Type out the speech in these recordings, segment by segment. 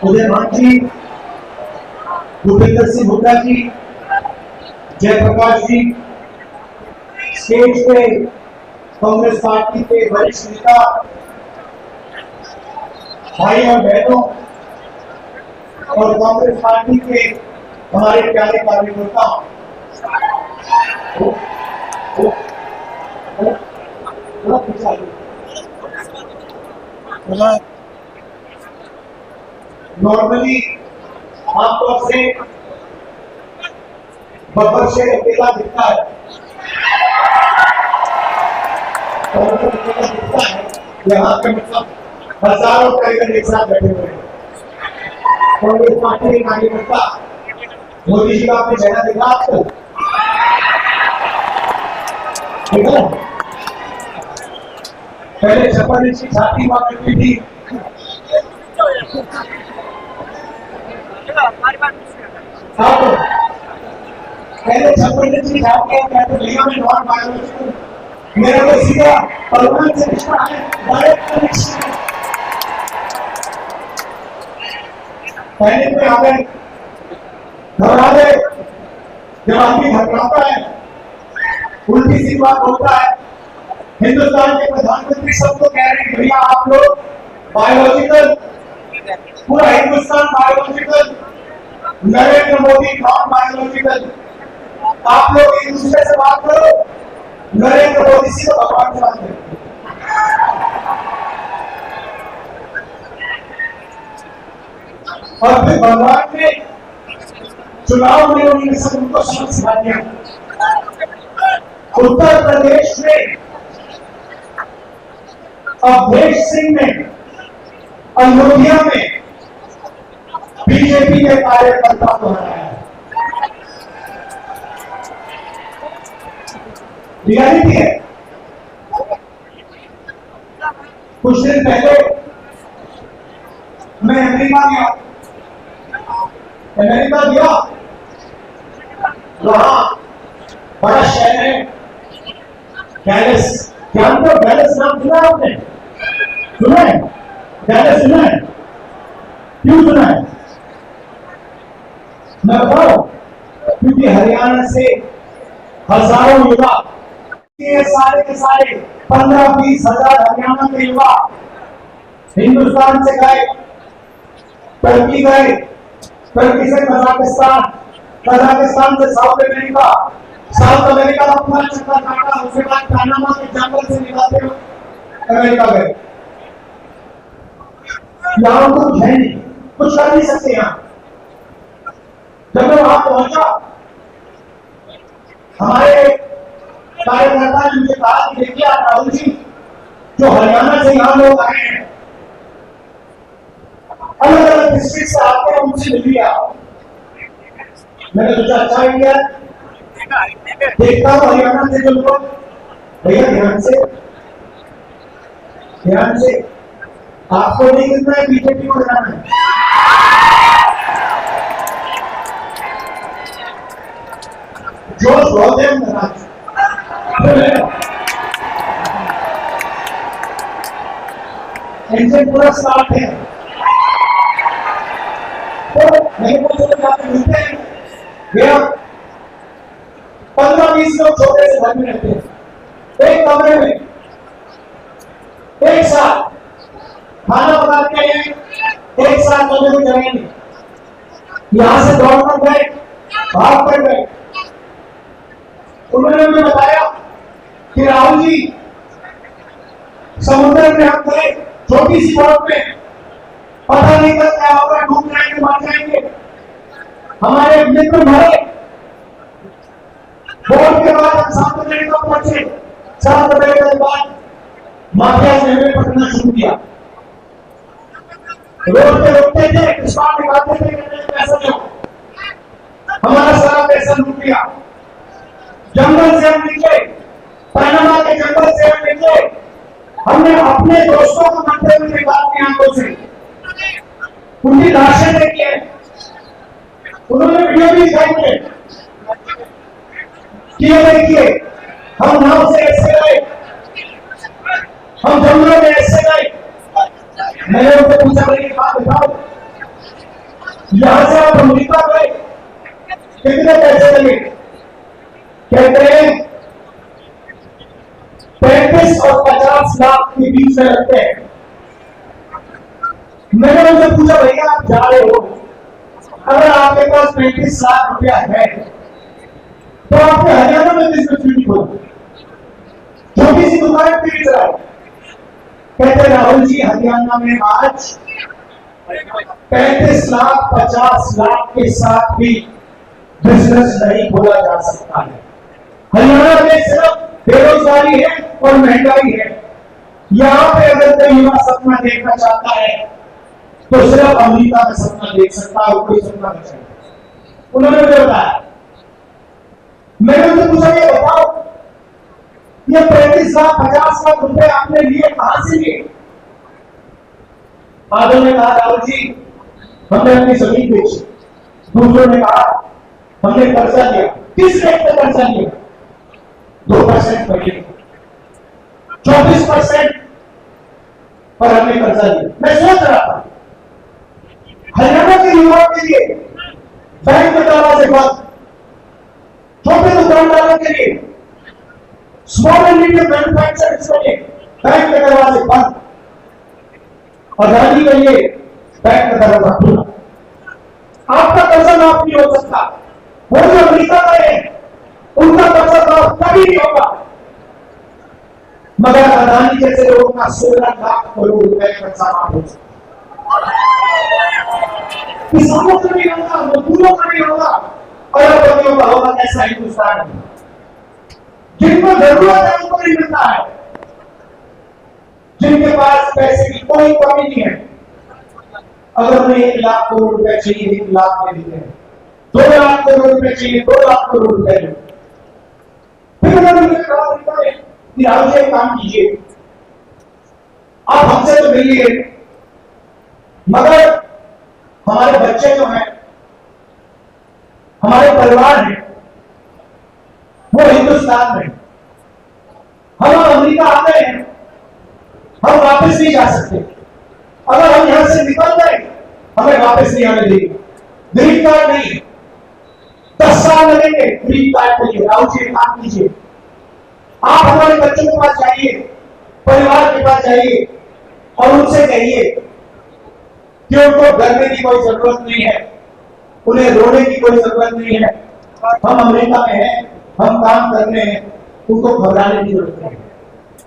उदयभान जी, भूपेंद्र सिंह हुड्डा जी, जयप्रकाश जी, stage पे Congress party के वरिष्ठ नेता भाई और बहनों और कांग्रेस पार्टी के हमारे प्यारे कार्यकर्ता, नॉर्मली आमतौर से बब्बर से अकेला दिखता है, यहाँ पे मतलब हजारों कार्यकर्ता एक साथ बैठे हुए हैं। कांग्रेस पार्टी के कार्यकर्ता मोदी जी का आपने चेहरा देखा आपको? देखा? पहले छप्पन इंच की छाती हुआ करती थी, पहले 56 इंच की छाती है, कहते भैया मैं नॉन बायोलॉजिकल, मेरा तो सीधा परमानेंट से रिश्ता है, डायरेक्ट कनेक्शन। पैनिक में आ गए, घबरा गए, जब आदमी घबराता है, उल्टी सी बात बोलता है। हिंदुस्तान के प्रधानमंत्री सबको कह रहे हैं भैया आप लोग बायोलॉजिकल, पूरा Hindustan biological, Narendra Modi non biological. आप लोग एक दूसरे से बात करो, नरेंद्र मोदी से तो भगवान से बात करो। और फिर भगवान ने चुनाव में उन्होंने सबको शब्द सिखा दिया। उत्तर प्रदेश में अवधेश सिंह ने अयोध्या में बीजेपी के कार्यकर्ता को हराया। रियलिटी है। कुछ दिन पहले मैं अमेरिका गया, वहां बड़ा शहर है डैलस। जानते हो डैलस नाम सुना है आपने? सुना है? डैलस सुना है? क्यों सुना है? मैं बताऊं, क्योंकि हरियाणा से हजारों युवा, सारे के सारे 15-20 हजार हरियाणा के युवा हिंदुस्तान से गए, टर्की गए, टर्की से कजाकिस्तान, कजाकिस्तान से साउथ अमेरिका, साउथ अमेरिका का पूरा चक्कर काटा, उसके बाद पनामा के जंगल से निकलते हुए अमेरिका गए। यहाँ कुछ है नहीं, कुछ कर नहीं सकते। यहाँ जब मैं वहां पहुंचा, हमारे कार्यकर्ता ने मुझे कहा कि देखिए आप राहुल जी, जो हरियाणा से यहाँ लोग आए हैं, अलग अलग डिस्ट्रिक्ट से आते हैं, उनसे मिलिए आप। मैंने सोचा अच्छा आइडिया, देखता हूँ हरियाणा से जो लोग, भैया ध्यान से आपको नहीं कितना है, बीजेपी को गिराना है। जोश बहुत है महाराज, इंजन पूरा स्टार्ट है। तो नहीं पूछो जाते मिलते हैं भैया, 15-20 लोग छोटे से घर में रहते हैं, एक कमरे में एक साथ खाना पकाते हैं, एक साथ कमरे में जाएंगे। यहां से दौड़ कर गए, भाग कर गए। उन्होंने मुझे बताया कि राहुल जी, समुद्र में हम गए, छोटी सी बोट में, पता नहीं कब क्या होगा, डूब जाएंगे, मर जाएंगे। हमारे मित्र मरे। बोट के बाद हम साउथ अमेरिका पहुंचे, साउथ अमेरिका के बाद माफिया से हमें पकड़ना शुरू किया। रोड पे रोकते थे, किसान निकालते थे, पैसा दो, हमारा सारा पैसा लूट लिया। जंगल से हम निकले, पनामा के जंगल से हम निकले, हमने अपने दोस्तों को मरते हुए निकाल दिया आंखों से, उनकी लाशें देखी, उन्होंने वीडियो भी दिखाई कि देखिए हम नाव से ऐसे गए, हम जंगलों में ऐसे गए। मैंने उनको पूछा, मेरी बात बताओ, यहां से आप अमेरिका गए, कितने पैसे लगे? कहते हैं 35 और 50 लाख के बीच में लगते हैं। मैंने उनसे पूछा, भैया आप जा रहे हो, अगर आपके पास 35 लाख रुपया है तो आपने हरियाणा में बिजनेस क्यों नहीं खोला, छोटी सी दुकान क्यों नहीं चलाई? कहते राहुल जी, हरियाणा में आज 35 लाख 50 लाख के साथ भी बिजनेस नहीं खोला जा सकता है। हरियाणा में सिर्फ बेरोजगारी है और महंगाई है। यहां पे अगर कोई युवा सपना देखना चाहता है तो सिर्फ अमेरिका का सपना देख सकता है, कोई सपना नहीं चाहिए। उन्होंने मुझे बताया, मैंने उनसे पूछा, ये बताओ ये 35 लाख 50 लाख रुपए आपने लिए कहां से लिए? आधों ने कहा राहुल जी हमने अपनी जमीन बेची, दूसरों ने कहा हमने कर्जा लिया। किस रेट पे कर्जा लिया? 2% पर लिया, 24% पर हमने कर्जा लिया। मैं सोच रहा था हरियाणा के युवाओं के लिए बैंक में दरवाजे बंद, छोटे दुकानदारों के लिए, स्मॉल एंड मीडियम मैन्युफैक्चरर्स के लिए बैंक के दरवाजे बंद, अदानी के लिए बैंक का दरवाजा खुला। आपका कर्जा माफ नहीं हो सकता, वो जो अमेरिका गए उनका कर्जा माफ कभी नहीं होगा, मगर अदानी जैसे लोगों का 16 लाख करोड़ रुपए कर्जा माफ हो सकता। किसानों का नहीं होगा, मजदूरों का नहीं होगा, अरबपतियों का होगा। ऐसा हिंदुस्तान है, जिनको जरूरत है उनको नहीं मिलता है, जिनके पास पैसे की कोई कमी नहीं है, अगर उन्हें 1 लाख करोड़ रुपए चाहिए 1 लाख दे देते हैं, 2 लाख करोड़ रुपए चाहिए 2 लाख करोड़ रुपए दे। फिर उन्होंने मुझे कहा कि राहुल जी एक काम कीजिए, आप हमसे तो मिलिए, मगर हमारे बच्चे जो हैं, हमारे परिवार है, वो हिंदुस्तान में, हम अमेरिका आते हैं, हम वापस नहीं जा सकते। अगर हम यहां से निकल गए हमें वापस नहीं आने देंगे, ग्रीन कार्ड नहीं, 10 साल लगेंगे ग्रीन कार्ड के लिए। राहुल जी काम कीजिए, आप हमारे बच्चों के पास जाइए, परिवार के पास जाइए और उनसे कहिए कि उनको डरने की कोई जरूरत नहीं है, उन्हें रोने की कोई जरूरत नहीं है। हम अमेरिका में हैं, हम काम कर रहे हैं, उनको घबराने की जरूरत नहीं है।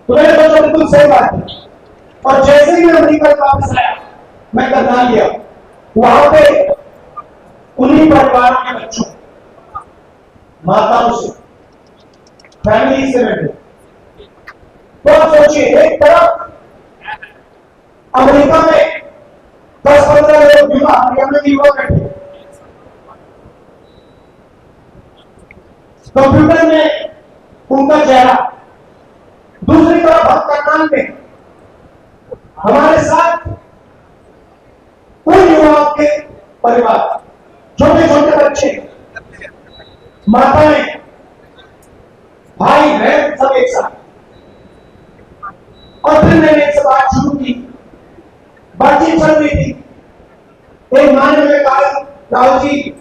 तो मैंने सोचा बिल्कुल सही बात है। और जैसे ही मैं अमेरिका वापस आया, मैं करनाल गया, वहां पे उन्हीं परिवारों के बच्चों, माताओं से, फैमिली से बैठे। तो आप सोचिए, एक तरफ अमेरिका में 10-15 लोग युवा, हरियाणा के युवा बैठे, कंप्यूटर में उनका चेहरा, दूसरी तरफ हम करनाल में हमारे साथ उन युवाओं के परिवार, छोटे छोटे बच्चे, माताएं, भाई बहन, सब एक साथ। और फिर मैंने एक से बात शुरू की, बातचीत चल रही थी। एक मां ने मुझे कहा, राहुल जी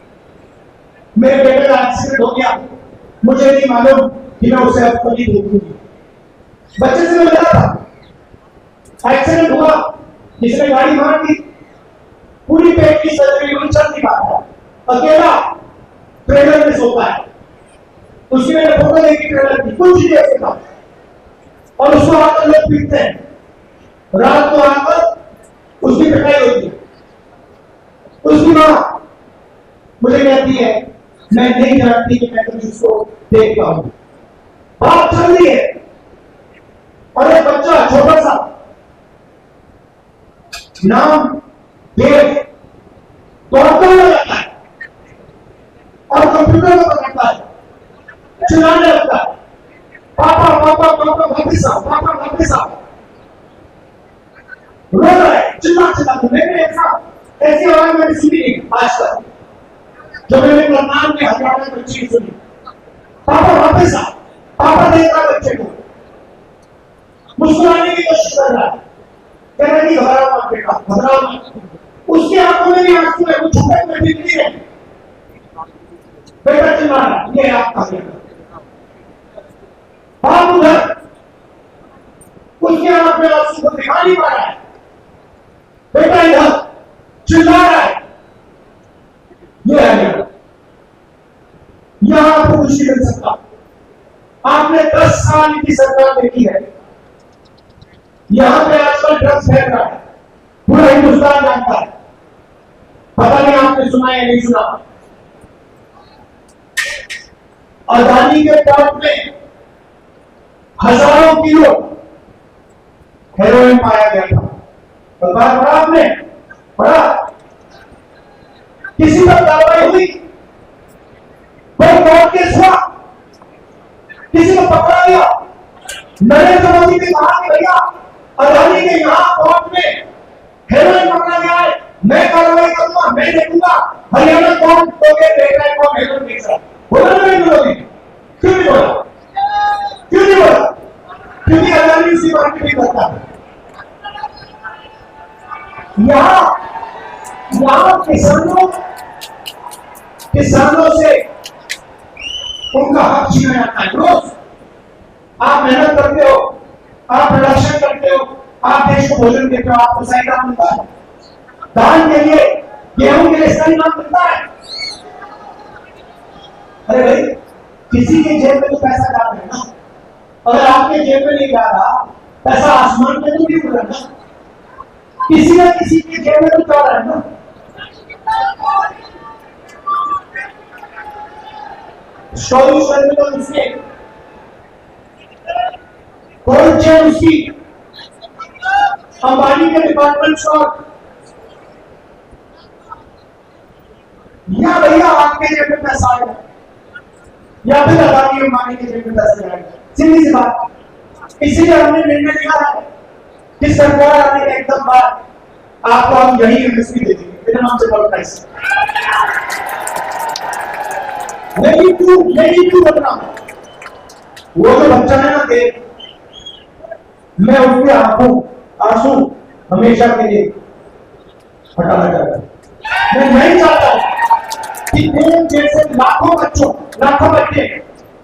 मेरे बेटे का एक्सीडेंट हो गया, मुझे नहीं मालूम कि मैं उसे अब कभी देखूंगी। बच्चे से मिला था, एक्सीडेंट हुआ, जिसने गाड़ी मार दी, पूरी पेट की सर्जरी हुई, चल नहीं पाता, अकेला ट्रेलर में सोता है। उसकी मैंने फोटो देखी ट्रेलर की, कुछ नहीं देख सकता, और उसको आकर लोग पीटते हैं, रात को आकर उसकी पिटाई होती है। उसकी मां मुझे कहती है, मैं नहीं जानती कि मैं कभी उसको देख पाऊं। बात चल रही है और एक बच्चा छोटा सा, नाम देव, दौड़ता हुआ जाता है और कंप्यूटर को पकड़ता है, चिल्लाने लगता है, पापा पापा पापा वापिस आओ, पापा वापिस आओ, रो रहा है, चिल्ला चिल्ला। मैंने ऐसी आवाज मैंने सुनी नहीं आज तक, जब मैंने करनाल में हरियाणा में बच्ची सुनी, पापा वापिस आओ, पापा देख रहा बच्चे को, मुस्कुराने की कोशिश कर रहा है, कह रहा है घबराओ मत बेटा, घबराओ मत। उसके उसकी आंखों में भी आंसू है, वो झूठे में बिगड़ी है, बेटा चिल्ला रहा है, ये आपका बेटा। बाप उधर उसकी आंख में आंसू को दिखा नहीं पा रहा है, बेटा इधर चिल्ला रहा है, ये है यहां आपको खुशी मिल सकता। आपने 10 साल की सरकार देखी है, यहां पे आजकल ड्रग्स फैल रहा है, पूरा हिंदुस्तान जानता है, पता नहीं आपने सुना या नहीं सुना। अदानी के पोर्ट में हजारों किलो हेरोइन पाया गया था, तो बात पढ़ा आपने, पढ़ा? किसी पर कार्रवाई हुई? कोई कोर्ट केस हुआ? किसी को पकड़ा गया? नरेंद्र मोदी ने कहा कि भैया अदानी के यहां कोर्ट में हेरोइन पकड़ा गया है, मैं कार्रवाई करूंगा, मैं देखूंगा हरियाणा कौन लोगे देख रहा है, कौन हेरोइन बेच रहा है। बोला नरेंद्र मोदी? क्यों नहीं बोला? क्यों नहीं बोला? क्योंकि अदानी उसी मार्केटिंग करता है। यहां किसानों से उनका हक छीना जाता है। रोज आप मेहनत करते हो, आप प्रोडक्शन करते हो, आप देश को भोजन देते हो, आपको सही दाम मिलता है, धान के लिए गेहूं के लिए सही दाम मिलता है। अरे भाई किसी के जेब में तो पैसा जा रहा है ना, अगर आपके जेब में नहीं जा रहा पैसा आसमान में तो नहीं उड़ रहा ना, किसी न किसी के जेब में तो जा रहा है ना। सॉल्यूशन में तो उसके कोल्ड चेन उसकी, अंबानी के डिपार्टमेंट स्टोर, या भैया आपके जेब में पैसा आएगा या फिर अदानी अंबानी के जेब में पैसा जाएगा, सीधी सी बात। इसीलिए हमने निर्णय लिया है कि सरकार आने के एकदम बाद आपको हम यही एमएसपी दे देंगे, मेरे नाम से बहुत पैसा नहीं क्यों बदना। वो जो बच्चा है ना देख, मैं उसके आंसू हमेशा के लिए हटाना चाहता हूं। मैं नहीं चाहता कि देश जैसे लाखों बच्चे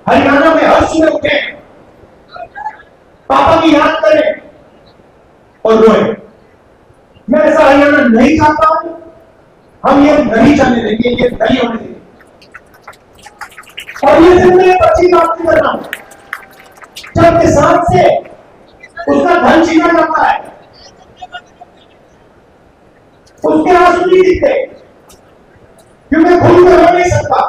हरियाणा में हर सुबह उठे, पापा की याद करें और रोए। मैं ऐसा हरियाणा नहीं चाहता हूं, हम ये नहीं चलने देंगे, ये नहीं होने देंगे। और ये सिर्फ एक अच्छी बात नहीं करना, जब किसान से उसका धन छीना जाता है, उसके आंसू नहीं दिखते क्योंकि खुद में हो नहीं सकता,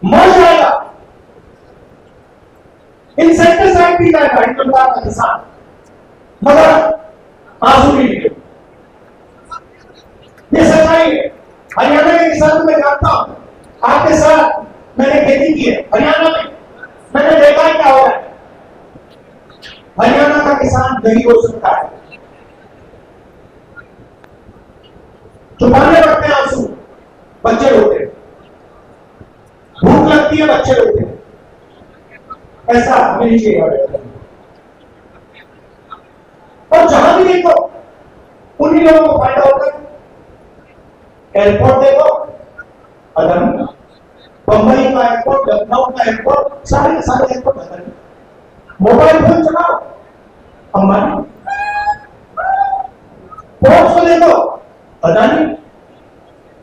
मर जाएगा, इंसेक्टिसाइड पी जाएगा हिंदुस्तान का किसान, मगर आंसू नहीं निकले। ये सच्चाई है। हरियाणा के किसानों में जानता हूं, आपके साथ मैंने खेती की है हरियाणा में, मैंने देखा है क्या हो रहा है। हरियाणा का किसान नहीं हो सकता है, छुपाने पड़ते हैं आंसू, बच्चे रोते, भूख लगती है बच्चे रोते, ऐसा हमें नहीं चाहिए। और जहां भी देखो उन्हीं लोगों को फायदा होता है। एयरपोर्ट देखो अदानी, बंबई का एयरपोर्ट, लखनऊ का एयरपोर्ट, सारे के सारे एयरपोर्ट अदानी। मोबाइल फोन चलाओ अंबानी, पोर्ट्स को देखो अदानी।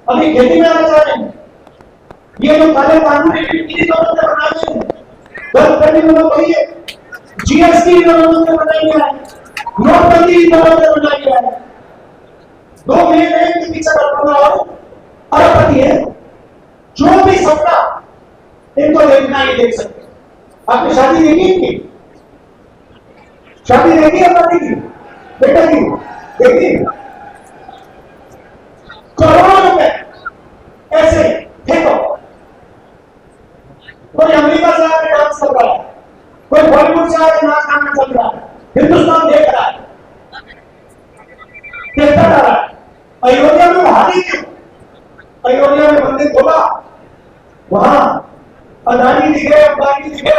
अभी खेती में आना चाह रहे हैं, ये जो काले कानून इन्हीं लोगों ने बनाए हैं, गलत करने में लोग वही है, जीएसटी लोगों ने बनाई है, नोटबंदी लोगों ने बनाई है। 2 महीने के पीछे अरबपति है, जो भी सपना इनको देखना ये देख सकते। आपने शादी देखी इनकी? शादी देखी अरबपति की बेटा की? देखी? करोड़ों रुपए ऐसे फेंको। कोई अमेरिका से आकर डांस कर रहा है, कोई बॉलीवुड से आकर नाच गाना चल रहा है, हिंदुस्तान देख रहा है, देखता रहा है। अयोध्या में हारी क्यों? अयोध्या में मंदिर खोला, वहां अदानी दिखे, अंबानी दिखे,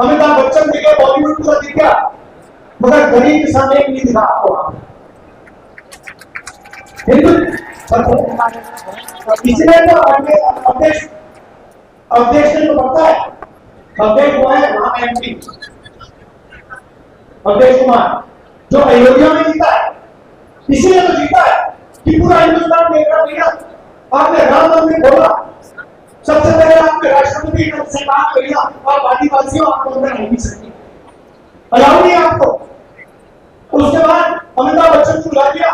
अमिताभ बच्चन दिखे, बॉलीवुड पूरा दिख गया, मगर गरीब किसान एक नहीं दिखा आपको। इसलिए तो अध्यक्ष अध्यक्ष ने तो पता है, अध्यक्ष हुआ है वहां MP अध्यक्ष कुमार जो अयोध्या में जीता है, इसीलिए तो जीता है कि पूरा हिंदुस्तान देख रहा भैया आपने राम मंदिर खोला, सबसे पहले आपके राष्ट्रपति से बात करिए और आदिवासियों आपको अंदर नहीं सकती, अलाउ नहीं आपको। उसके बाद अमिताभ बच्चन को बुला दिया,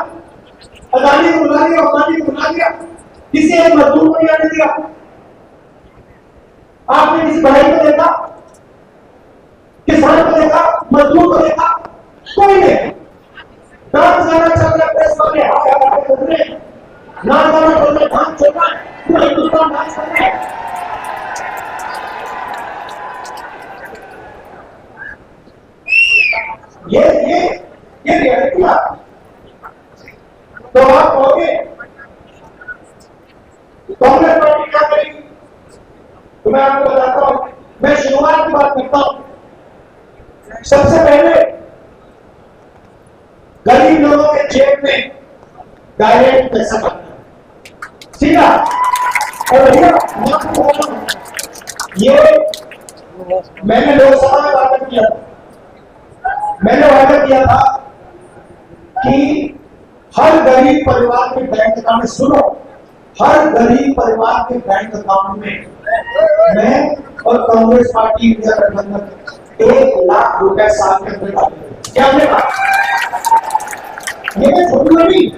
अदानी को बुला दिया, अंबानी को बुला दिया, किसी एक मजदूर को नहीं आने दिया। आपने किसी भाई को देखा, किसान को देखा, मजदूर को देखा, कोई नहीं। डांस गाना चल रहा, प्रेस वाले हाथ कर रहे, नाच गाना चल रहा, डांस चल रहा है, पूरा हिंदुस्तान डांस कर रहा है। ये रियलिटी है। तो आप कहोगे कांग्रेस पार्टी क्या करेगी, तो मैं आपको बताता हूं। मैं शुरुआत की बात करता हूं। सबसे पहले गरीब लोगों के जेब में डायरेक्ट पैसा भरना, ठीक है। और भैया मैं आपको बोल रहा हूं, ये मैंने लोकसभा में वादा किया था, मैंने वादा किया था कि हर गरीब परिवार के बैंक अकाउंट में, सुनो, हर गरीब परिवार के बैंक अकाउंट में मैं और कांग्रेस पार्टी इंडिया गठबंधन 1 लाख रुपए साल के अंदर डालेंगे। क्या मिलेगा? ये मैं छोड़ूंगा नहीं,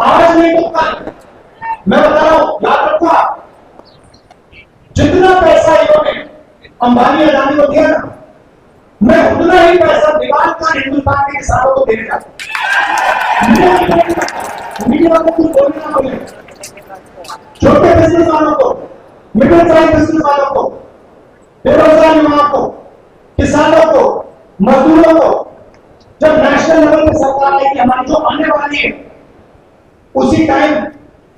आज नहीं तो कल। मैं बता रहा हूं, याद रखो, जितना पैसा इन्होंने अंबानी अदानी को दिया ना, मैं उतना ही पैसा निकाल कर हिंदुस्तान के किसानों को देने जाता हूं। मीडिया को कुछ बोलने ना बोले, छोटे बिजनेस वालों को, मिडिल साइज बिजनेस वालों को, बेरोजगार युवाओं को, किसानों को, मजदूरों को, जब नेशनल लेवल पे सरकार आएगी हमारी जो आने वाली है, उसी टाइम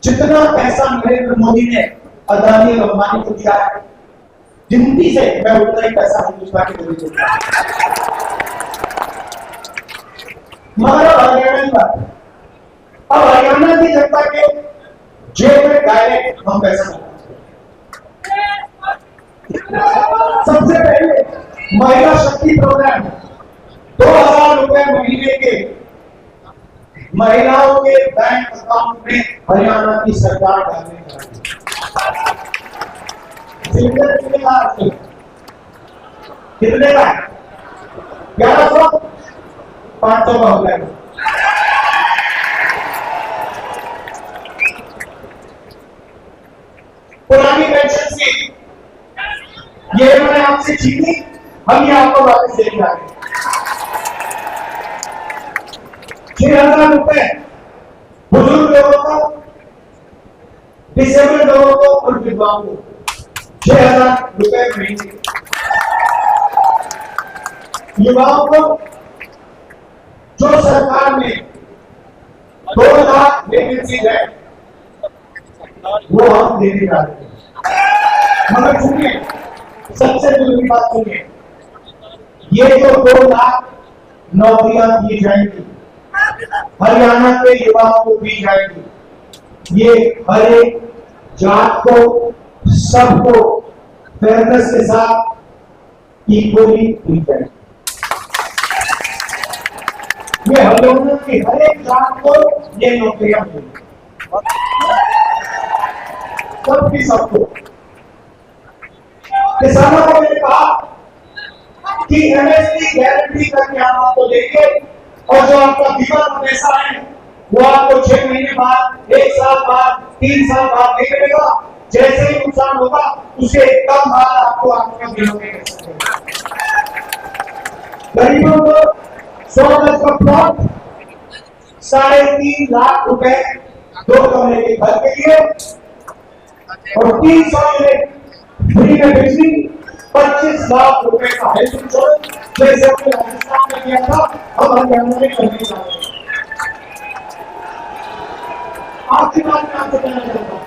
जितना पैसा नरेंद्र मोदी ने अदानी और अंबानी को दिया है, गिनती से मैं उतना ही पैसा हिंदुस्तान के गरीब को दिया। मगर हरियाणा की बात, अब हरियाणा की जनता के जेब में डायरेक्ट हम पैसा लगाते हैं। सबसे पहले महिला शक्ति प्रोग्राम 2000 रुपए महीने के महिलाओं के बैंक अकाउंट में हरियाणा की सरकार डालने जा रही है। सिलेंडर कितने का है? 1100, 500 का हो जाएगा। पुरानी पेंशन स्कीम ये मैंने आपसे छीनी, हम ये आपको वापस दे रहे हैं। 6000 रुपए बुजुर्ग लोगों को, डिसेबल्ड लोगों को और विधवाओं को 6000 रुपए महीने। युवाओं को जो सरकार ने 2 लाख वैकेंसी है वो हम देने जा रहे हैं। मगर सुनिए, सबसे जरूरी बात सुनिए, ये जो 2 लाख नौकरियां दी जाएंगी हरियाणा के युवाओं को दी जाएंगी, ये हर एक जात को, सबको फेयरनेस के साथ इक्वली दी जाएगी। ये हरियाणा की हर एक जात को ये नौकरियां मिलेंगी, सबकी सबको। किसानों को मैंने कहा कि MSP गारंटी करके हम आपको देंगे और जो आपका बीमा का पैसा है वो आपको 6 महीने बाद, 1 साल बाद, 3 साल बाद दे मिलेगा। जैसे ही नुकसान होगा उसे कम बाद आपको आपका बीमा में कर सकते। गरीबों को 100 गज का प्लॉट 3.5 लाख रुपए 2 कमरे के घर के लिए और 300 यूनिट फ्री में बिजली, 25 लाख रुपए का हेल्थ इंश्योरेंस, जैसे हमने राजस्थान में किया था हम हरियाणा में करने जा रहे हैं। आपकी बात मैं आपसे कहना चाहता हूं,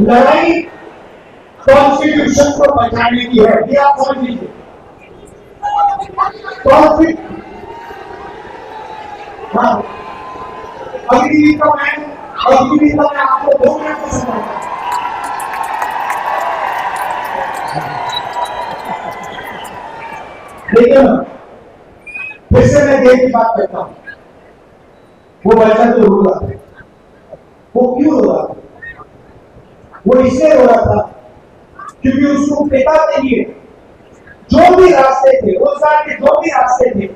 लड़ाई कॉन्स्टिट्यूशन को बचाने की है, ये आप समझ लीजिए। हाँ, अग्निवीर का मैं आपको 2 मिनट में समझाऊंगा। लेकिन फिर से मैं देश की बात करता हूं, वो बच्चा तो रो रहा था। वो क्यों रो रहा था? वो इसलिए रो रहा था क्योंकि उसको पिता के लिए जो भी रास्ते थे, रोजगार के जो भी रास्ते थे,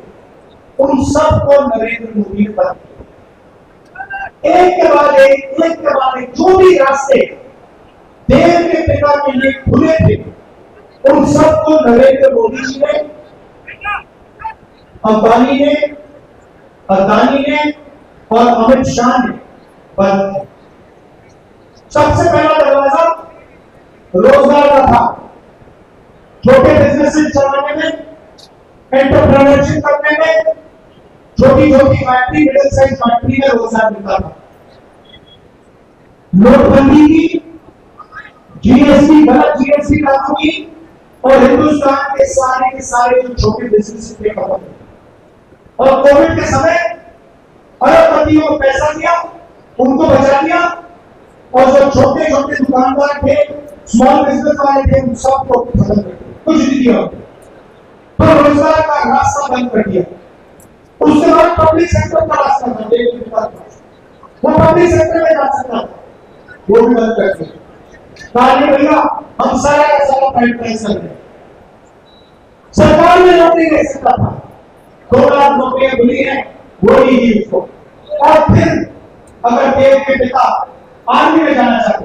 उन सबको नरेंद्र मोदी ने बंद किया। एक के बाद एक जो भी रास्ते देश के पिता के लिए खुले थे, उन सबको नरेंद्र मोदी जी ने, अंबानी ने, अदानी ने और अमित शाह ने बंद किया। सबसे पहला दरवाजा रोजगार का था। छोटे बिजनेस चलाने में, एंटरप्रेन्योरशिप करने में, छोटी फैक्ट्री, मिडिल साइज फैक्ट्री में रोजगार मिलता था। नोटबंदी की, जीएसटी, गलत जीएसटी लागू की और हिंदुस्तान के सारे जो छोटे बिजनेस थे खत्म हो गए। और कोविड के समय अरबपतियों को पैसा दिया, उनको बचा लिया, और जो छोटे दुकानदार थे, स्मॉल बिजनेस वाले थे, उन सबको खत्म कर दिया, कुछ नहीं दिया। तो रोजगार का रास्ता बंद कर दिया। उसके बाद पब्लिक सेक्टर का रास्ता था, वो पब्लिक सेक्टर में जा सकता था, वो भी बंद कर दिया। भैया हम सारा का सारा प्राइवेटाइज कर रहे, सरकार में नौकरी दे सकता था, 2 लाख नौकरियां खुली है, वो नहीं दी उसको। और फिर अगर देश के पिता आर्मी में जाना चाहते,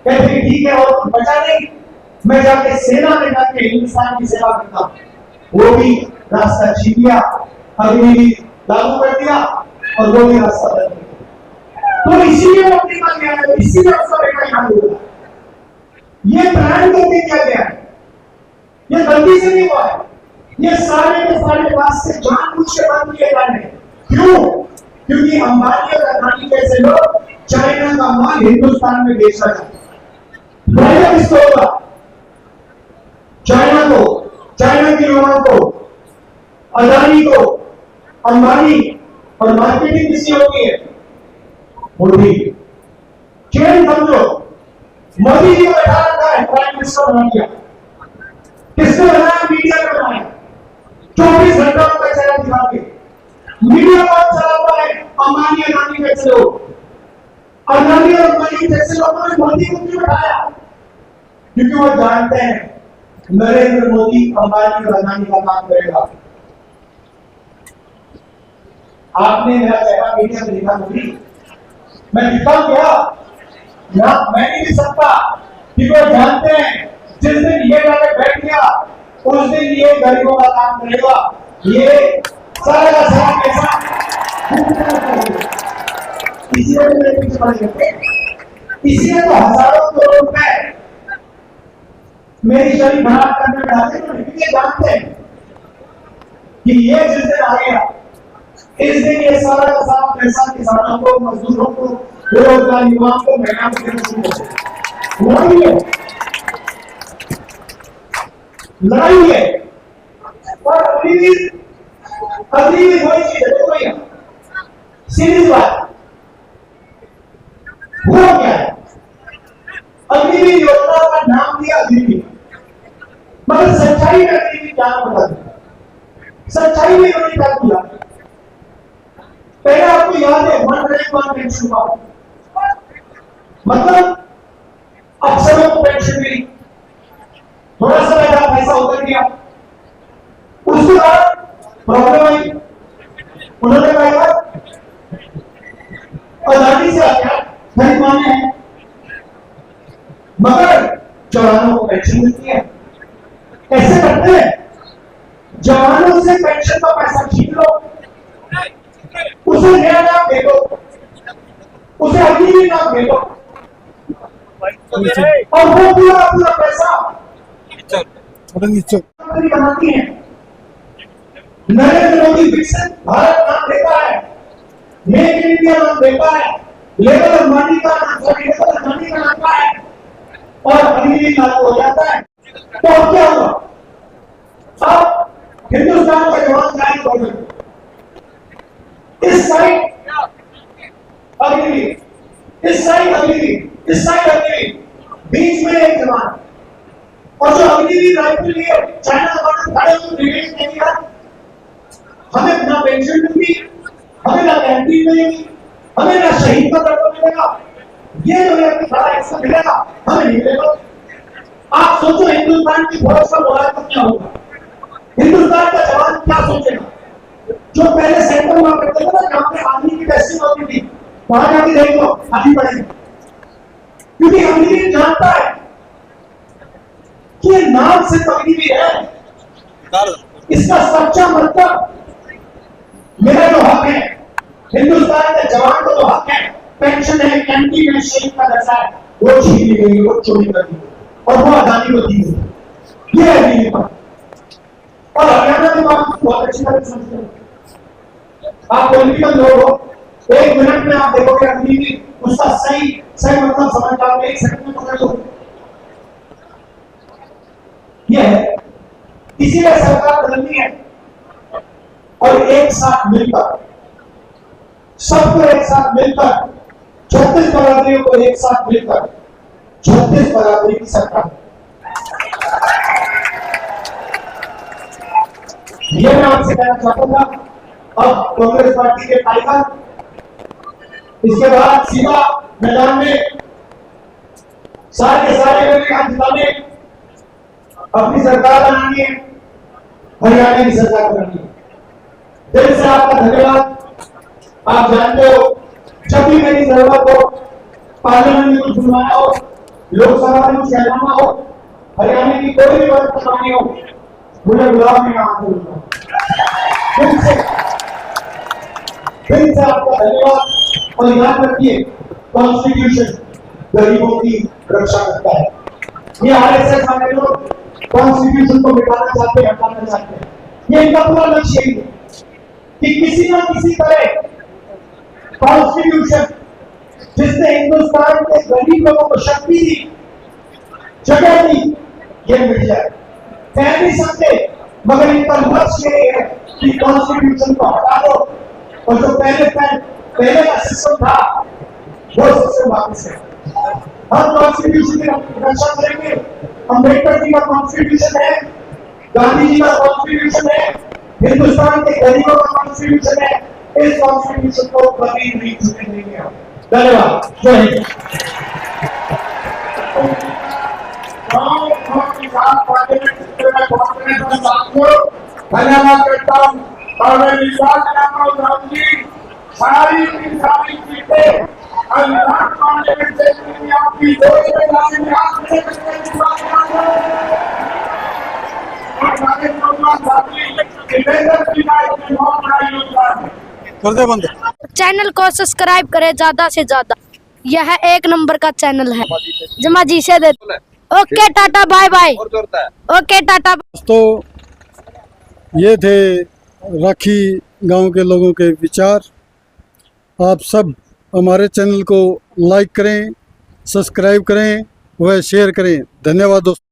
कहते ठीक है, और बचा नहीं, मैं जाके सेना में जाके हिंदुस्तान की सेवा करता हूं, वो भी रास्ता छीन लिया, अग्निवीर लागू कर दिया और वो भी रास्ता बंद कर दिया। तो इसीलिए नौकरी मांग गया है, इसीलिए उसका बेटा यहां हुआ। ये प्लान करके किया गया है, ये गलती से नहीं हुआ है, ये सारे के सारे रास्ते जानबूझ के बंद किए जा रहे हैं। क्यों? क्योंकि अंबानी और अदानी जैसे लोग चाइना का माल हिंदुस्तान में बेचना चाहते हैं। फायदा किसको होगा? चाइना को, चाइना के युवाओं को, अदानी को, अंबानी। और मार्केटिंग किसकी होती है? मोदी। चेन समझो, मोदी जी को बैठा रखा है, प्राइम मिनिस्टर बना दिया। किसने बनाया? मीडिया ने बनाया। 24 घंटा का चैनल दिखा के मीडिया कौन चलाता है? अंबानी अदानी जैसे लोग। अदानी और अंबानी जैसे लोगों ने मोदी को क्यों बैठाया? क्योंकि वो जानते हैं नरेंद्र मोदी अंबानी और अदानी का काम करेगा। आपने मेरा चेहरा मीडिया में देखा नहीं, मैं दिखा क्या ना, मैं नहीं दिख सकता, कि वो जानते हैं जिस दिन ये जाके बैठ गया उस दिन ये गरीबों का काम करेगा। ये सारा का सारा पैसा इसलिए तो हजारों करोड़ रुपए मेरी शरीर भरा करने में डाले, तो ये जानते हैं कि ये जिस दिन आ गया, इस दिन ये सारा का सारा पैसा किसानों को, मजदूरों को, बेरोजगार युवाओं को, महिलाओं को देना शुरू हो गया। लड़ाई है। और अभी भी वही चीज है। देखो भैया, सीरीज बात हुआ क्या है? अग्निवीर योजना का नाम दिया अग्निवीर, मगर सच्चाई में अग्निवीर क्या बता दिया? सच्चाई में उन्होंने क्या किया? पहले आपको याद है 1 रैंक 1 पेंशन हुआ, मतलब अफसरों को पेंशन मिली, थोड़ा सा ज्यादा पैसा उतर गया। उसके बाद प्रॉब्लम आई, उन्होंने कहा अदानी से आया खरीद माने हैं, मगर जवानों को पेंशन मिलती है। कैसे करते हैं? जवानों से पेंशन का पैसा छीन लो, उसे नया नाम दे दो, उसे अग्निवीर नाम दे दो, और वो पूरा पैसा बनाती है। नरेंद्र मोदी विकसित भारत नाम देता है, मेक इन इंडिया नाम देता है, लेबर अंबानी का नाम आता है, और अग्निवीर लागू हो जाता है। तो अब क्या हुआ? अब हिंदुस्तान का जवान जाएंगे, इस साइड अग्निवीर, इस साइड अग्निवीर, इस साइड अग्निवीर, बीच में एक जवान। और जो अग्निवीर राइफल लिए चाइना बॉर्डर खड़े हुए ब्रिगेड ने दिया, हमें ना पेंशन मिलती, हमें ना कैंटीन मिलेगी, हमें ना शहीद का दर्जा मिलेगा, ये जो है बड़ा एक्शन मिलेगा, हमें नहीं मिलेगा। आप सोचो हिंदुस्तान की फौज का मोराल तो क्या होगा, हिंदुस्तान का जवान क्या सोचेगा? जो पहले सेंटर हुआ करते थे ना, जहां पे आर्मी की टेस्टिंग होती थी, वहां जाके देख लो आगे बढ़ेंगे, क्योंकि अग्निवीर जानता है कि नाम से अग्निवीर है, इसका सच्चा मतलब मेरा जो हक है, हिंदुस्तान के जवान को जो हक है, पेंशन है, कैंटीन है, शहीद का दर्जा है, वो छीन ली गई, वो चोरी कर दी और वो अदानी को दी गई। ये है दिल्ली पर। और हरियाणा की बात बहुत अच्छी तरह समझते हैं आप, पॉलिटिकल लोग हो, एक मिनट में आप देखोगे अग्निवीर उसका सही मतलब समझ जाओगे, एक सेकंड में पकड़ लो। ये है, इसीलिए सरकार बदलनी है और एक साथ मिलकर, सबको एक साथ मिलकर, 36 बरादरियों को एक साथ मिलकर 36 बरादरी की सरकार। ये मैं आपसे कहना चाहता था। अब कांग्रेस पार्टी के टाइगर, इसके बाद सीधा मैदान में सारे जिताने, अपनी सरकार बनानी है, हरियाणा की सरकार बनानी है। दिल से आपका धन्यवाद। आप जानते हो, जब भी मेरी जरूरत हो, पार्लियामेंट में कुछ बुलवाना हो, लोकसभा में कुछ कहना हो, हरियाणा की कोई भी बात करवानी हो, मुझे बुलाओ, मैं यहाँ बोलूंगा। फिर से आपका धन्यवाद। और याद रखिए, कॉन्स्टिट्यूशन गरीबों की रक्षा करता है। ये आरएसएस वाले लोग कॉन्स्टिट्यूशन को मिटाना चाहते हैं, हटाना चाहते हैं। ये इनका पूरा लक्ष्य है कि किसी न किसी तरह कॉन्स्टिट्यूशन जिसने हिंदुस्तान के गरीब लोगों को शक्ति दी, जगह दी, ये मिट जाए। कह नहीं सकते, मगर इनका लक्ष्य ये है कि कॉन्स्टिट्यूशन को हटा दो और जो पहले का सिस्टम था वो सिस्टम वापस है। हम कॉन्स्टिट्यूशन की रक्षा करेंगे। अम्बेडकर जी का कॉन्स्टिट्यूशन है, गांधी जी का कॉन्स्टिट्यूशन है, हिंदुस्तान के गरीबों का कॉन्स्टिट्यूशन है। इस कॉन्स्टिट्यूशन को कभी नहीं छूने देंगे हम। धन्यवाद। जय हिंद। धन्यवाद करता हूँ और मैं विश्वास करता हूँ जी, सारी सीटें अल्लाह पार्लियामेंट से आपकी कर दे बंद। चैनल को सब्सक्राइब करें ज्यादा से ज्यादा, यह एक नंबर का चैनल है। जमा जी से दे। Okay tata bye bye. Okay tata. दोस्तों, ये थे राखी गांव के लोगों के विचार। आप सब हमारे चैनल को लाइक करें, सब्सक्राइब करें व शेयर करें। धन्यवाद दोस्तों।